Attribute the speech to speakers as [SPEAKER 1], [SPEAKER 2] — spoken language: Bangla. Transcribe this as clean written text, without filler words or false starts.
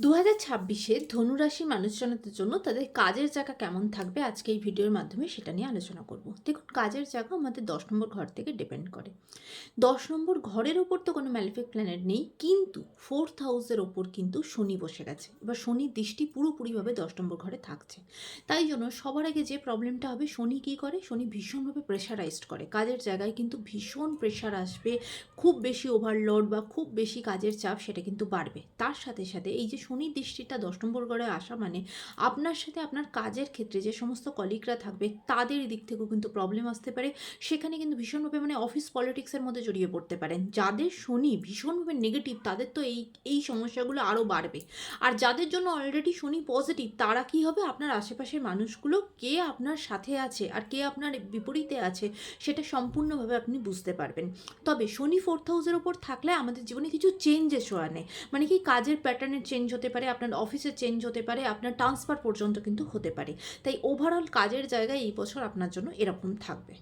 [SPEAKER 1] 2026-এ ধনুরাশি মানুষজনদের জন্য তাদের কাজের জায়গা কেমন থাকবে আজকে এই ভিডিওর মাধ্যমে সেটা নিয়ে আলোচনা করব। দেখুন, কাজের জায়গা আমাদের 10 নম্বর ঘর থেকে ডিপেন্ড করে। 10 নম্বর ঘরের ওপর তো কোনো ম্যালিফিক প্ল্যানেট নেই, কিন্তু 4th হাউসের ওপর কিন্তু শনি বসে গেছে। এবার শনির দৃষ্টি পুরোপুরিভাবে 10 নম্বর ঘরে থাকছে। তাই জন্য সবার আগে যে প্রবলেমটা হবে, শনি কী করে, শনি ভীষণভাবে প্রেশারাইজড করে। কাজের জায়গায় কিন্তু ভীষণ প্রেশার আসবে, খুব বেশি ওভারলোড বা খুব বেশি কাজের চাপ সেটা কিন্তু বাড়বে। তার সাথে সাথে এই যে শনির দৃষ্টিটা 10 নম্বর ঘরে আসা মানে আপনার সাথে আপনার কাজের ক্ষেত্রে যে সমস্ত কলিগরা থাকবে তাদের দিক থেকেও কিন্তু প্রবলেম আসতে পারে। সেখানে কিন্তু ভীষণভাবে অফিস পলিটিক্সের মধ্যে জড়িয়ে পড়তে পারেন। যাদের শনি ভীষণভাবে নেগেটিভ তাদের তো এই সমস্যাগুলো আরও বাড়বে। আর যাদের জন্য অলরেডি শনি পজিটিভ তারা কি হবে, আপনার আশেপাশের মানুষগুলো কে আপনার সাথে আছে আর কে আপনার বিপরীতে আছে সেটা সম্পূর্ণভাবে আপনি বুঝতে পারবেন। তবে শনি 4th হাউসের ওপর থাকলে আমাদের জীবনে কিছু চেঞ্জেস আনে। মানে কি, কাজের প্যাটার্নের চেঞ্জ হতে পারে, আপনার অফিসের চেঞ্জ হতে পারে, আপনার ট্রান্সফার পর্যন্ত কিন্তু হতে পারে। তাই ওভারঅল কাজের জায়গায় এই বছর আপনার জন্য এরকম থাকবে।